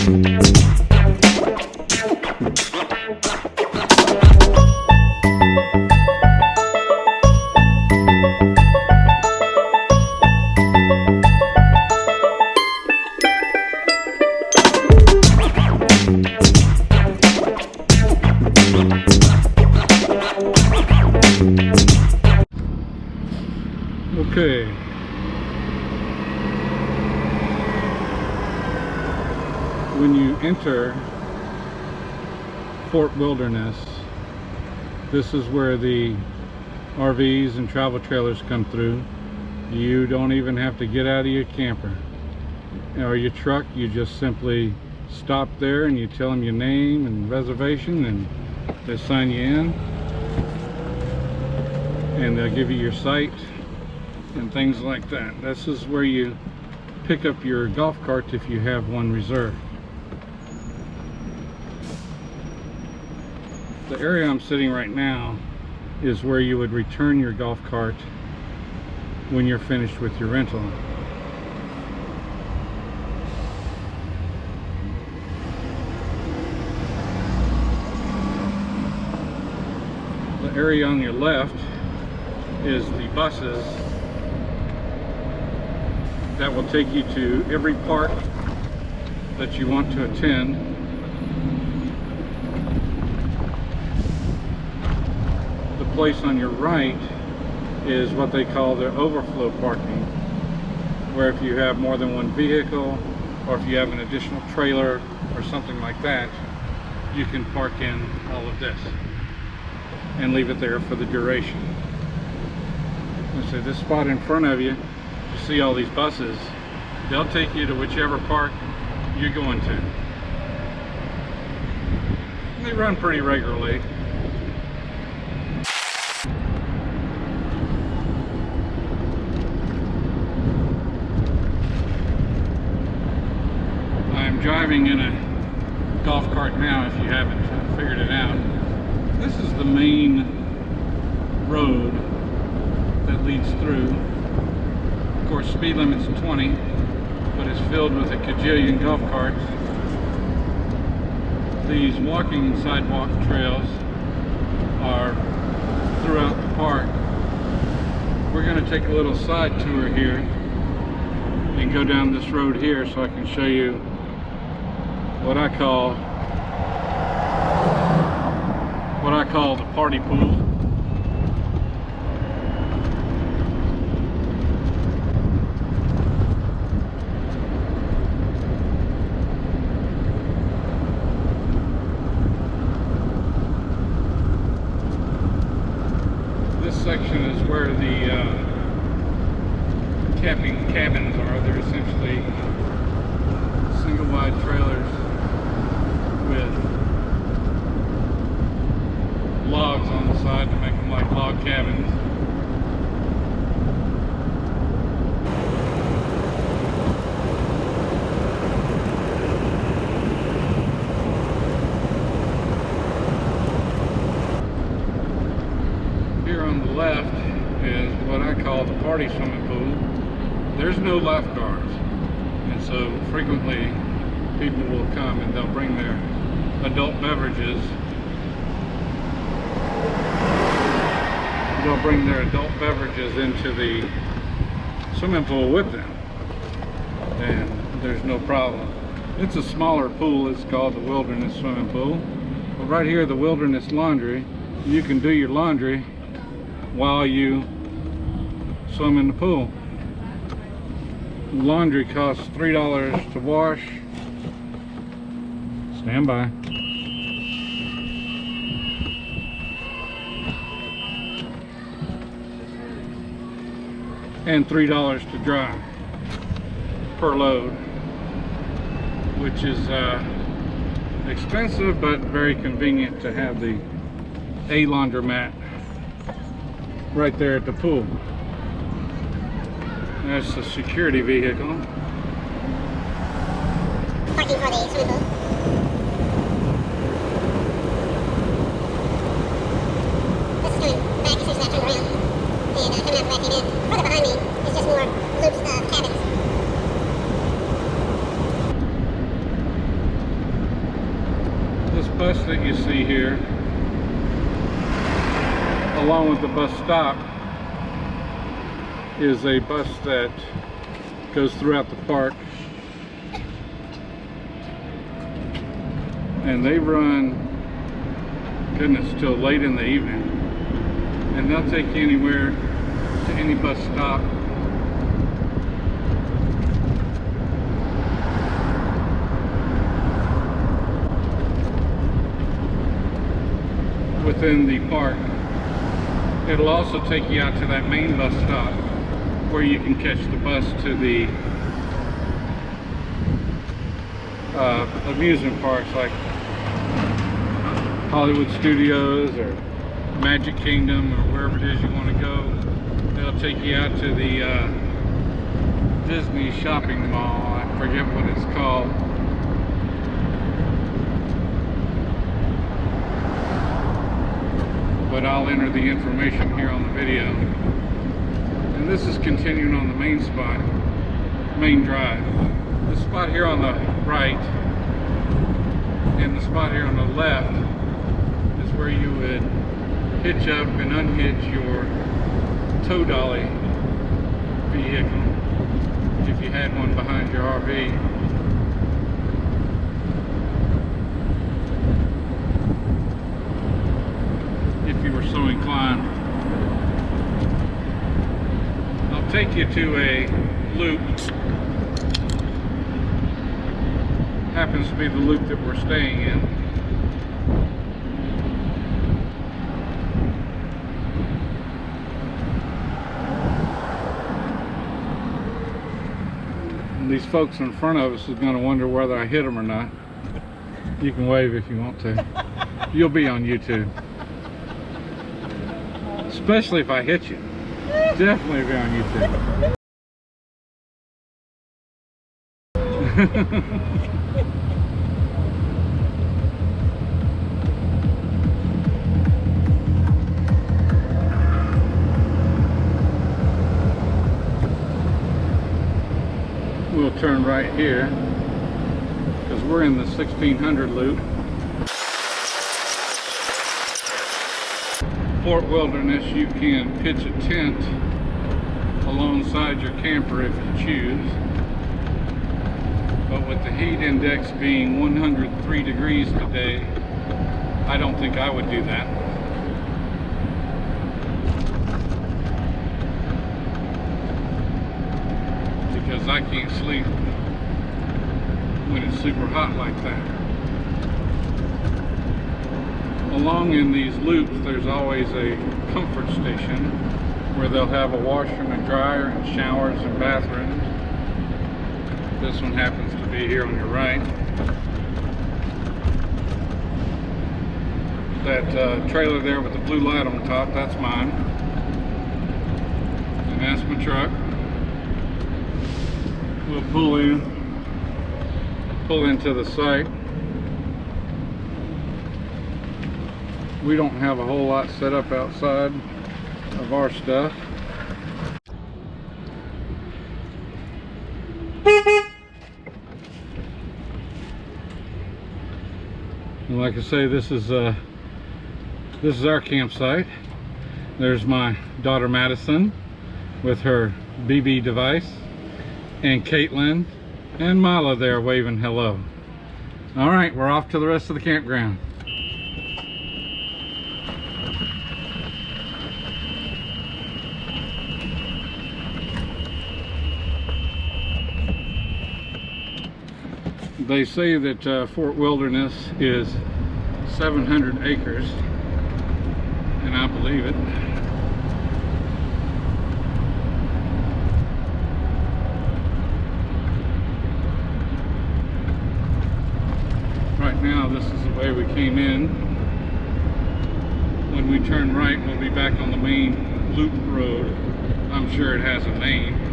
Okay. When you enter Fort Wilderness, this is where the RVs and travel trailers come through. You don't even have to get out of your camper or your truck. You just simply stop there and you tell them your name and reservation, and they sign you in, and they'll give you your site and things like that. This is where you pick up your golf cart if you have one reserved. The area I'm sitting right now is where you would return your golf cart when you're finished with your rental. The area on your left is the buses that will take you to every park that you want to attend. The place on your right is what they call the overflow parking, where if you have more than one vehicle, or if you have an additional trailer or something like that, you can park in all of this and leave it there for the duration. Let's say this spot in front of you, you see all these buses, they'll take you to whichever park you're going to. They run pretty regularly. I'm driving in a golf cart now, if you haven't figured it out. This is the main road that leads through. Of course, speed limit's 20, but it's filled with a cajillion golf carts. These walking sidewalk trails are throughout the park. We're going to take a little side tour here and go down this road here so I can show you what I call the party pool. This section is where the camping cabins are. They're essentially single wide trailers with logs on the side to make them like log cabins. Here on the left is what I call the party swimming pool. There's no lifeguards, and so frequently people will come and they'll bring their adult beverages. They'll bring their adult beverages into the swimming pool with them, and there's no problem. It's a smaller pool. It's called the Wilderness swimming pool. But right here, the Wilderness laundry, you can do your laundry while you swim in the pool. Laundry costs $3 to wash. Stand by. And $3 to dry per load, which is expensive but very convenient to have the laundromat right there at the pool. That's the security vehicle. Parking for the swimming pool. This is coming back as soon as I turn around. And coming out the back end. Further behind me is just more loops of cabins. bus that you see here, along with the bus stop, is a bus that goes throughout the park, and they run, goodness, till late in the evening, and they'll take you anywhere to any bus stop. Within the park. It'll also take you out to that main bus stop where you can catch the bus to the amusement parks like Hollywood Studios or Magic Kingdom or wherever it is you want to go. They'll take you out to the Disney shopping mall. I forget what it's called. But I'll enter the information here on the video. And this is continuing on the main spot, main drive. The spot here on the right and the spot here on the left is where you would hitch up and unhitch your tow dolly vehicle if you had one behind your RV. If you were so inclined. I'll take you to a loop. Happens to be the loop that we're staying in. And these folks in front of us is going to wonder whether I hit them or not. You can wave if you want to. You'll be on YouTube. Especially if I hit you. Definitely be on YouTube. We'll turn right here because we're in the 1600 loop. Fort Wilderness, you can pitch a tent alongside your camper if you choose, but with the heat index being 103 degrees today, I don't think I would do that. Because I can't sleep when it's super hot like that. Along in these loops, there's always a comfort station where they'll have a washer and a dryer and showers and bathrooms. This one happens to be here on your right. That trailer there with the blue light on top, that's mine. And that's my truck. We'll pull into the site. We don't have a whole lot set up outside of our stuff. And like I say, this is our campsite. There's my daughter Madison with her BB device, and Caitlin and Mila there waving hello. All right, we're off to the rest of the campground. They say that Fort Wilderness is 700 acres, and I believe it. Right now, this is the way we came in. When we turn right, we'll be back on the main loop road. I'm sure it has a name.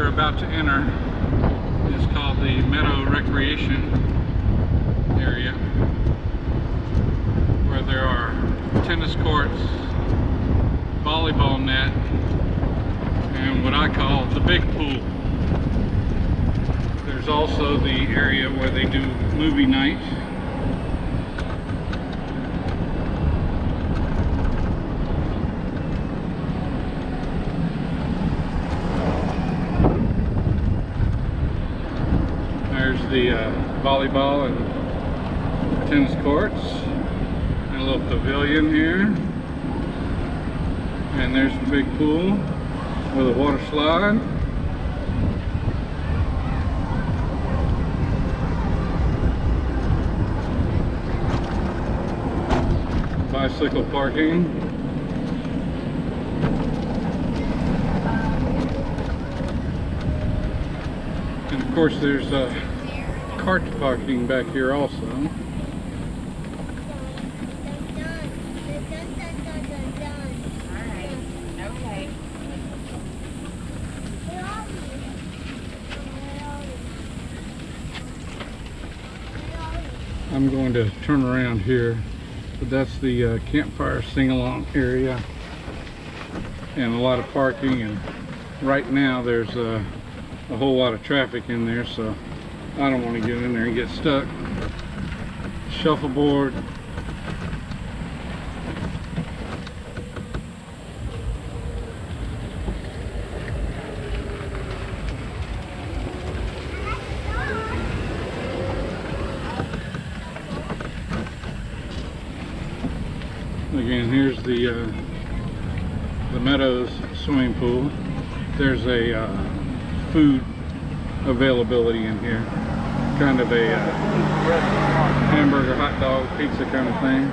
we're about to enter is called the Meadow Recreation area, where there are tennis courts, volleyball net, and what I call the big pool. There's also the area where they do movie night. There's the volleyball and tennis courts, and a little pavilion here. And there's the big pool with a water slide. Bicycle parking. And of course there's cart parking back here also. I'm going to turn around here, but that's the campfire sing-along area, and a lot of parking, and right now there's a whole lot of traffic in there, so I don't want to get in there and get stuck. Shuffleboard. Again, here's the Meadows swimming pool. There's a food availability in here, kind of a hamburger, hot dog, pizza kind of thing.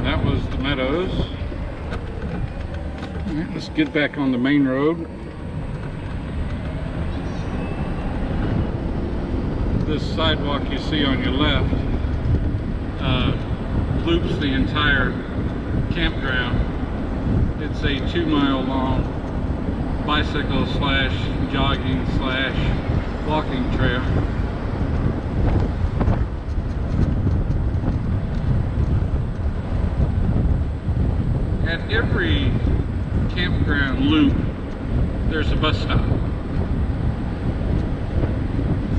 That was the Meadows. All right, let's get back on the main road. This sidewalk you see on your left loops the entire campground. It's a 2-mile long bicycle slash jogging slash walking trail. At every campground loop there's a bus stop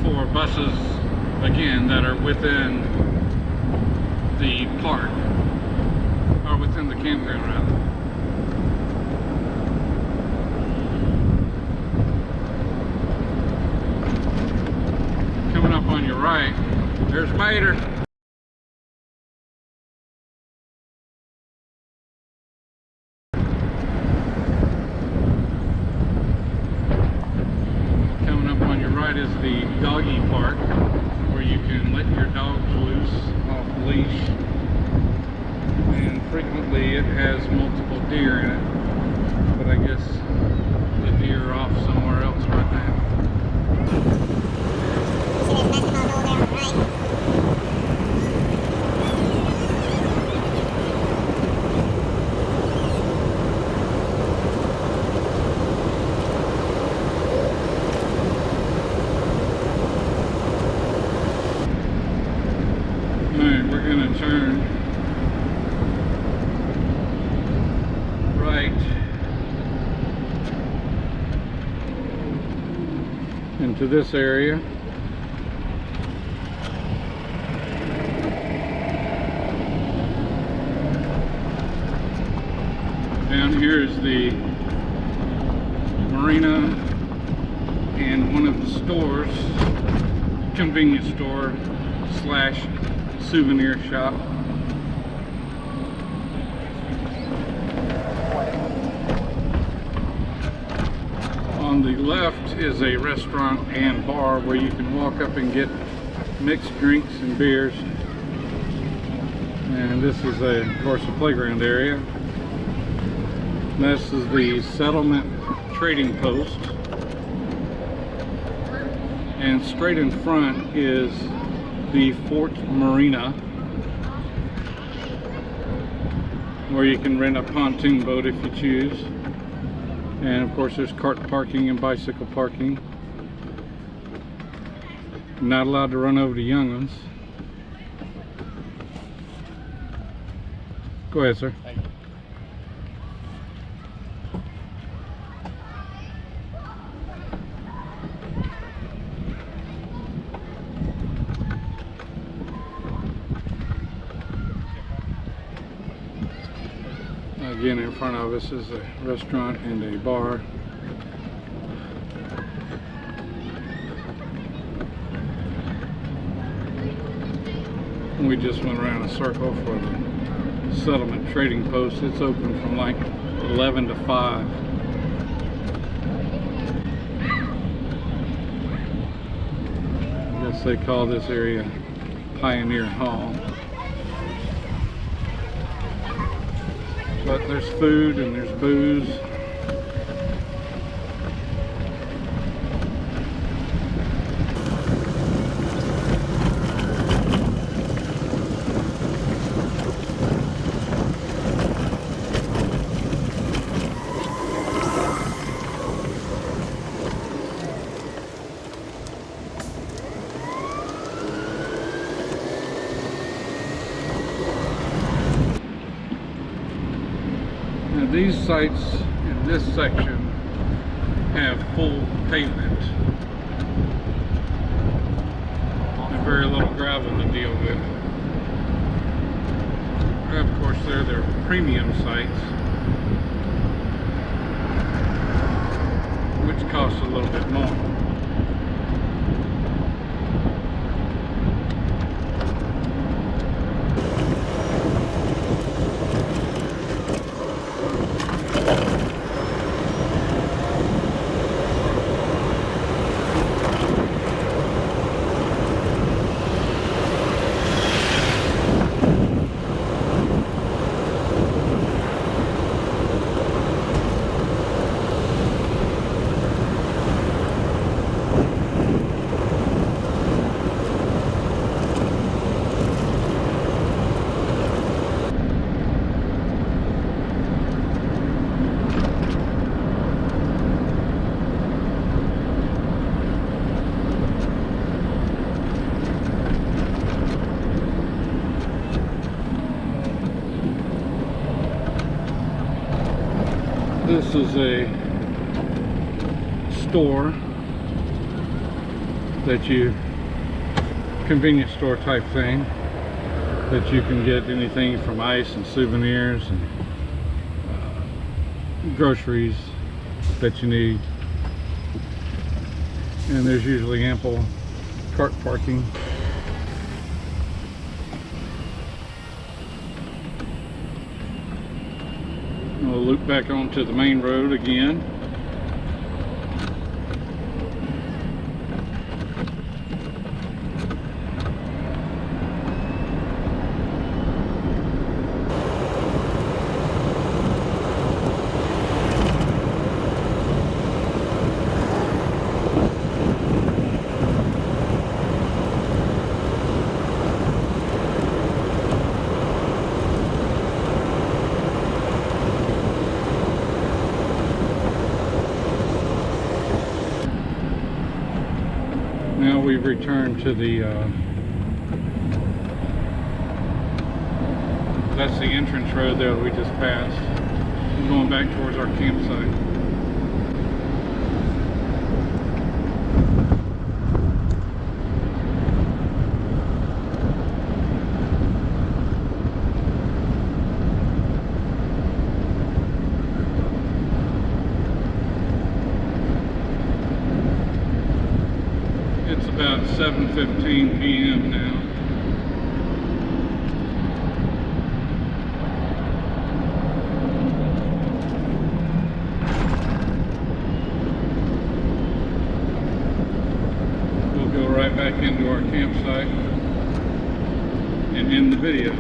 for buses, again, that are within the park, or within the campground rather. Coming up on your right, there's Mater. Is the doggy park, where you can let your dogs loose off leash, and frequently it has multiple deer in it, but I guess the deer are off somewhere else right now. We're going to turn right into this area. Down here is the marina and one of the stores, convenience store slash souvenir shop. On the left is a restaurant and bar where you can walk up and get mixed drinks and beers. And this is of course a playground area. This is the settlement trading post. And straight in front is the Fort Marina, where you can rent a pontoon boat if you choose. And of course there's cart parking and bicycle parking. Not allowed to run over the young ones. Go ahead, sir. Thank you. Again, in front of us is a restaurant and a bar. We just went around a circle for the settlement trading post. It's open from like 11 to 5. I guess they call this area Pioneer Hall. But there's food and there's booze. Now these sites in this section have full pavement and very little gravel to deal with. Of course, they're their premium sites, which cost a little bit more. This is a store that you, convenience store type thing, that you can get anything from ice and souvenirs and groceries that you need. And there's usually ample cart parking. We'll loop back onto the main road again. Now we've returned to the, that's the entrance road there that we just passed. We're going back towards our campsite. It's about 7:15 p.m. now. We'll go right back into our campsite and end the video.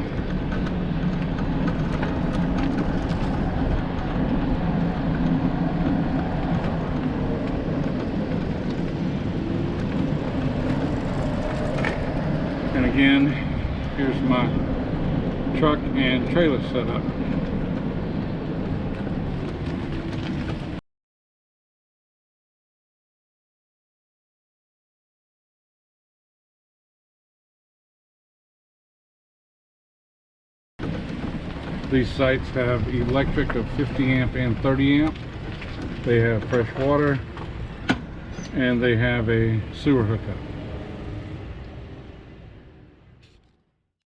here's my truck and trailer setup. These sites have electric of 50 amp and 30 amp. They have fresh water, and they have a sewer hookup.